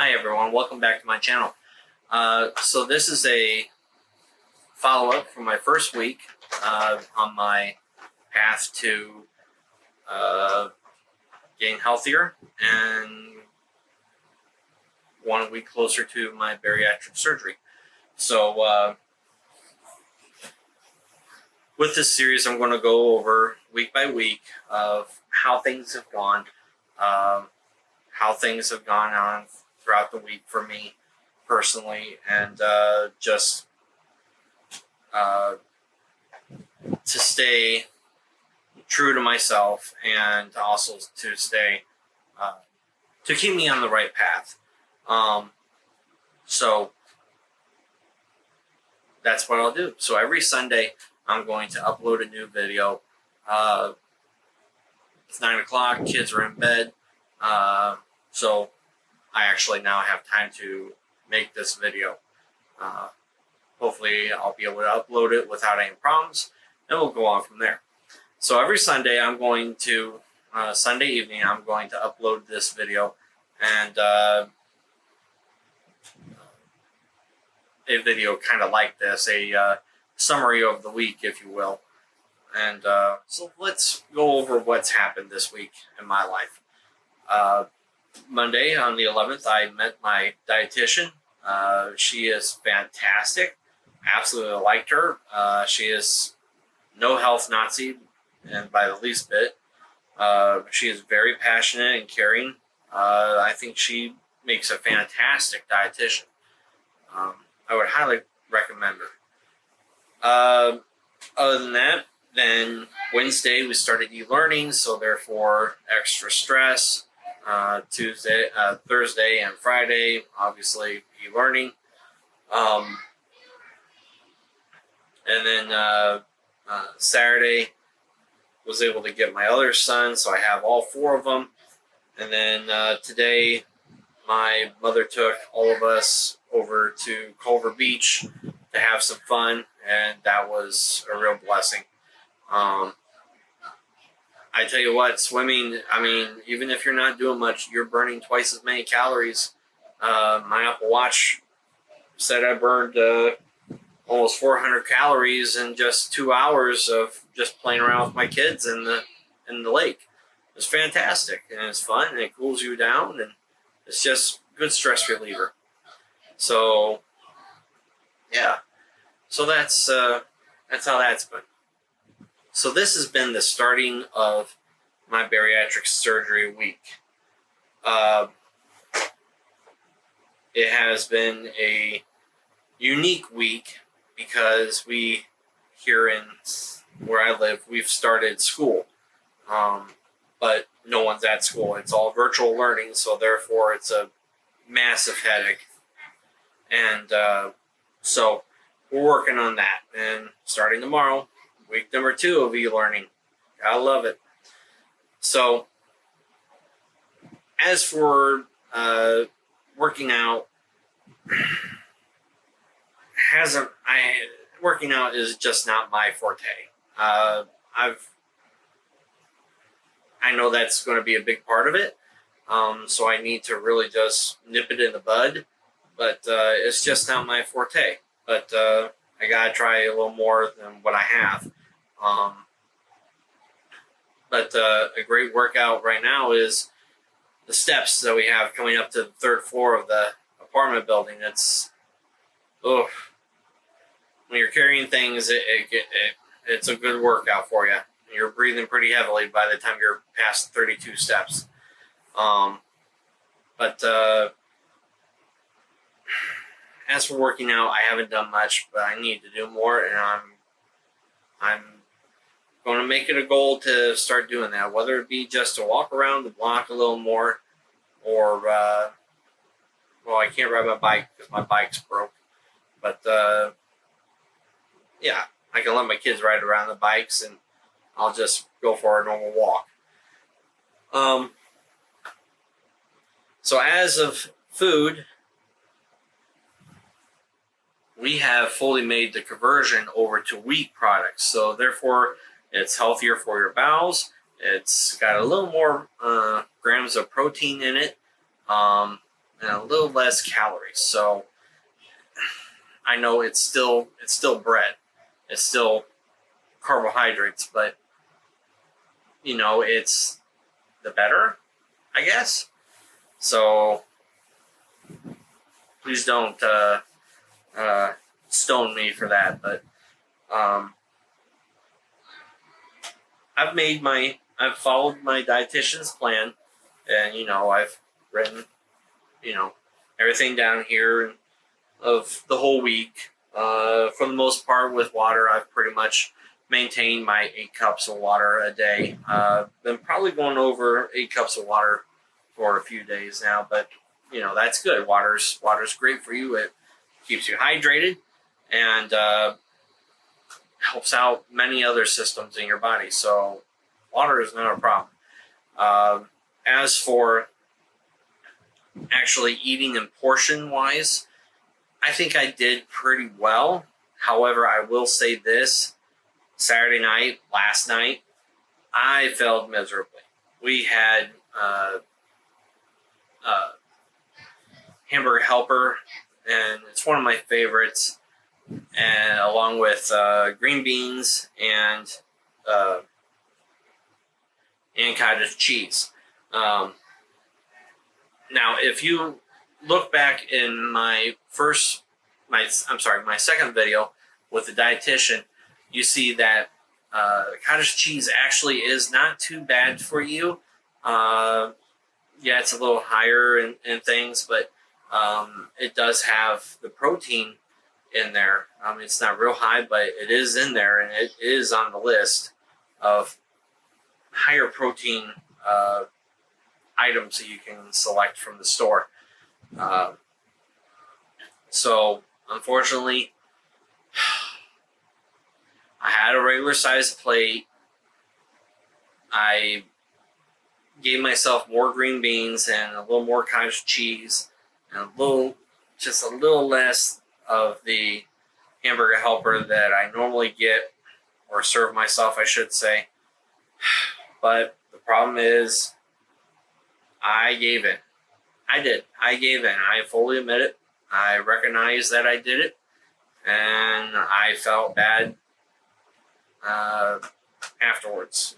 Hi everyone, welcome back to my channel. So this is a follow-up from my first week on my path to getting healthier and 1 week closer to my bariatric surgery. So with this series, I'm going to go over week by week of how things have gone, on throughout the week for me personally, and just to stay true to myself and also to stay to keep me on the right path. So that's what I'll do. So every Sunday I'm going to upload a new video. It's 9 o'clock, kids are in bed, so I actually now have time to make this video. Hopefully I'll be able to upload it without any problems, and we'll go on from there. So every Sunday I'm going to, Sunday evening, I'm going to upload this video and a video kind of like this, a summary of the week, if you will. And so let's go over what's happened this week in my life. Monday on the 11th, I met my dietitian. She is fantastic. Absolutely liked her. She is no health Nazi, and by the least bit. She is very passionate and caring. I think she makes a fantastic dietitian. I would highly recommend her. Other than that, then Wednesday we started e-learning, so therefore extra stress. Thursday and Friday, obviously e-learning. And then Saturday was able to get my other son, so I have all four of them. And then today, my mother took all of us over to Culver Beach to have some fun, and that was a real blessing. I tell you what, swimming, I mean, even if you're not doing much, you're burning twice as many calories. My Apple Watch said I burned almost 400 calories in just 2 hours of just playing around with my kids in the lake. It's fantastic, and it's fun, and it cools you down, and it's just good stress reliever. So, yeah. So that's how that's been. So this has been the starting of my bariatric surgery week. It has been a unique week because we, here in where I live, we've started school. But no one's at school. It's all virtual learning, so therefore it's a massive headache. And so we're working on that. And starting tomorrow, week number 2 of e-learning. I love it. So, as for working out, working out is just not my forte. I know that's going to be a big part of it, so I need to really just nip it in the bud. But it's just not my forte. But I gotta try a little more than what I have. But a great workout right now is the steps that we have coming up to the 3rd floor of the apartment building. It's, when you're carrying things, it's a good workout for you. You're breathing pretty heavily by the time you're past 32 steps. But as for working out, I haven't done much, but I need to do more, and I'm going to make it a goal to start doing that, whether it be just to walk around the block a little more, or, well, I can't ride my bike because my bike's broke, but, yeah, I can let my kids ride around the bikes, and I'll just go for a normal walk. So as of food, we have fully made the conversion over to wheat products. So therefore, it's healthier for your bowels. It's got a little more grams of protein in it, and a a little less calories. So I know it's still bread, it's still carbohydrates, but it's the better, I guess. So please don't stone me for that. But I've followed my dietitian's plan, and I've written everything down here of the whole week. For the most part, with water, I've pretty much maintained my 8 cups of water a day. Been probably going over 8 cups of water for a few days now, but that's good. Water's great for you. It keeps you hydrated and helps out many other systems in your body. So water is not a problem. As for actually eating in portion wise, I think I did pretty well. However, I will say this: Saturday night, last night, I failed miserably. We had hamburger helper, and it's one of my favorites, and along with green beans and cottage cheese. Now, if you look back in my second video with the dietitian, you see that cottage cheese actually is not too bad for you. Yeah, it's a little higher in things, but it does have the protein in there. It's not real high, but it is in there, and it is on the list of higher protein items that you can select from the store. So, unfortunately, I had a regular sized plate. I gave myself more green beans and a little more cottage cheese and just a little less of the hamburger helper that I normally get, or serve myself, I should say. But the problem is, I gave in. I did. I gave in. I fully admit it. I recognize that I did it, and I felt bad afterwards.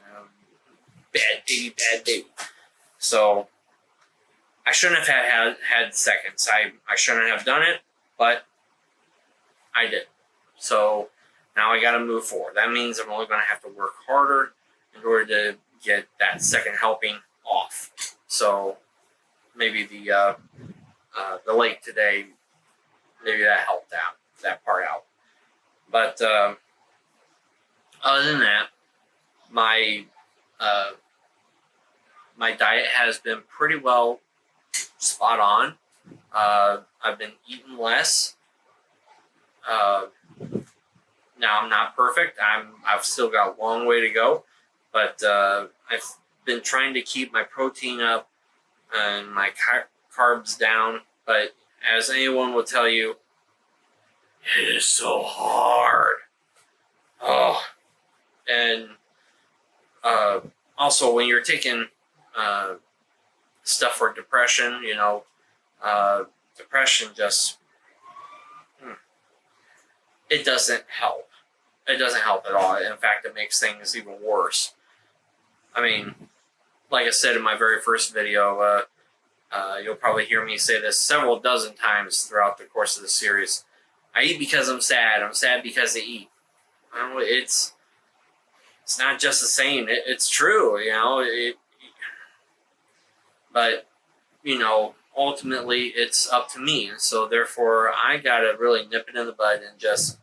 Bad baby. So I shouldn't have had seconds. I shouldn't have done it, but I did. So now I got to move forward. That means I'm only going to have to work harder in order to get that second helping off. So maybe the late today, maybe that helped that part out. But other than that, my diet has been pretty well spot on. I've been eating less. Now I'm not perfect. I've still got a long way to go, but I've been trying to keep my protein up and my carbs down. But as anyone will tell you, it is so hard. Oh, and also when you're taking stuff for depression, depression just it doesn't help. It doesn't help at all. In fact, it makes things even worse. I mean, like I said in my very first video, you'll probably hear me say this several dozen times throughout the course of the series. I eat because I'm sad. I'm sad because I eat. It's not just a saying. It's true, but ultimately it's up to me. So therefore, I gotta really nip it in the bud and just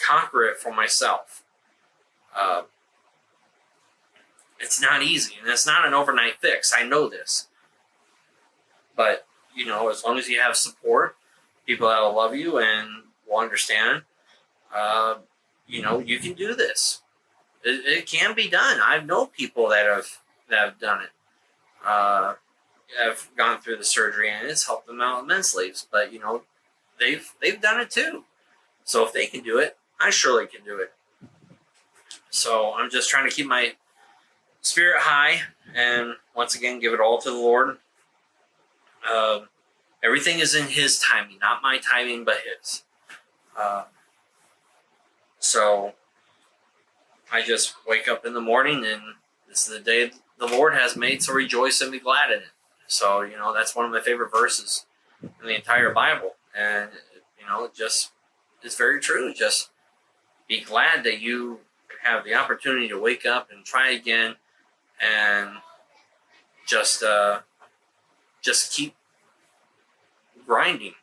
conquer it for myself. It's not easy, and it's not an overnight fix. I know this, but as long as you have support, people that will love you and will understand, you can do this. It can be done. I know people that have done it. Have gone through the surgery, and it's helped them out immensely. But they've done it too. So if they can do it, I surely can do it. So I'm just trying to keep my spirit high, and once again, give it all to the Lord. Everything is in His timing, not my timing, but His. So I just wake up in the morning, and this is the day the Lord has made, so rejoice and be glad in it. So, you know, that's one of my favorite verses in the entire Bible. And, you know, just it's very true. Just be glad that you have the opportunity to wake up and try again, and just keep grinding.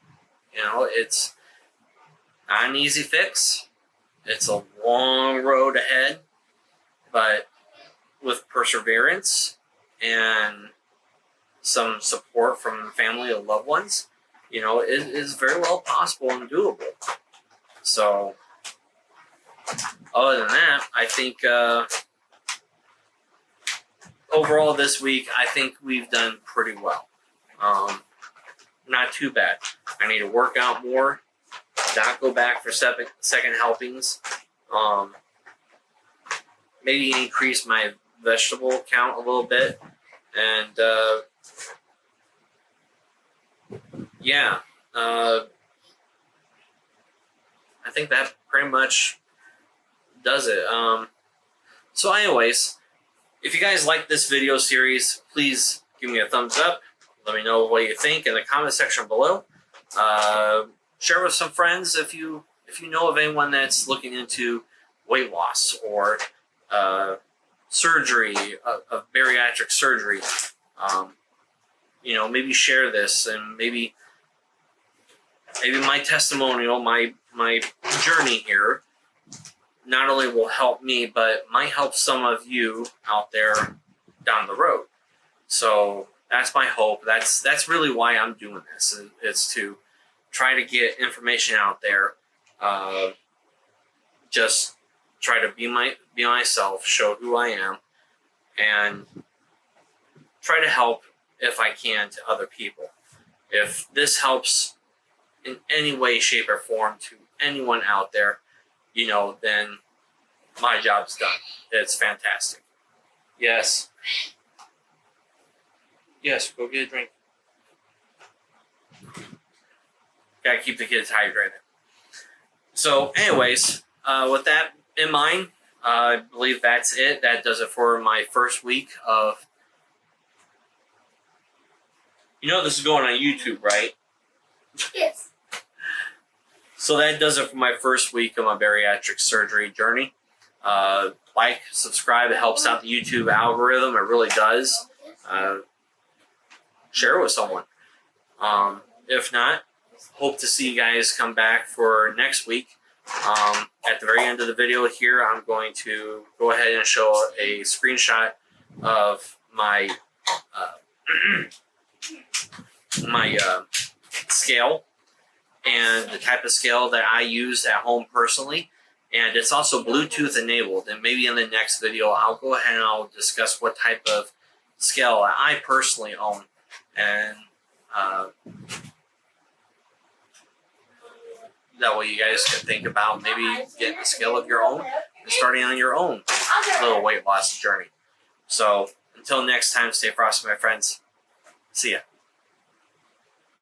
You know, it's not an easy fix. It's a long road ahead, but with perseverance and some support from family or loved ones, you know, it is very well possible and doable. So, other than that, I think overall this week, I think we've done pretty well. Not too bad. I need to work out more, not go back for second helpings. Maybe increase my vegetable count a little bit. And, yeah. I think that pretty much does it. So anyways, if you guys like this video series, please give me a thumbs up. Let me know what you think in the comment section below. Share with some friends if you know of anyone that's looking into weight loss or surgery, of bariatric surgery. You know, maybe share this, and maybe my testimonial, my journey here, not only will help me, but might help some of you out there down the road. So that's my hope. That's really why I'm doing this. It's to try to get information out there. Just try to be myself, show who I am, and try to help if I can to other people. If this helps in any way, shape, or form to anyone out there, you know, then my job's done. It's fantastic. Yes. Yes, go get a drink. Gotta keep the kids hydrated. So, anyways, with that in mind, I believe that's it. That does it for my first week of... You know this is going on YouTube, right? Yes. So that does it for my first week of my bariatric surgery journey. Like, subscribe. It helps out the YouTube algorithm. It really does. Share it with someone. If not, hope to see you guys come back for next week. At the very end of the video here, I'm going to go ahead and show a screenshot of my scale and the type of scale that I use at home personally. And it's also Bluetooth enabled. And maybe in the next video, I'll go ahead and I'll discuss what type of scale I personally own. And that way you guys can think about maybe getting a scale of your own and starting on your own little weight loss journey. So until next time, stay frosty, my friends. See ya.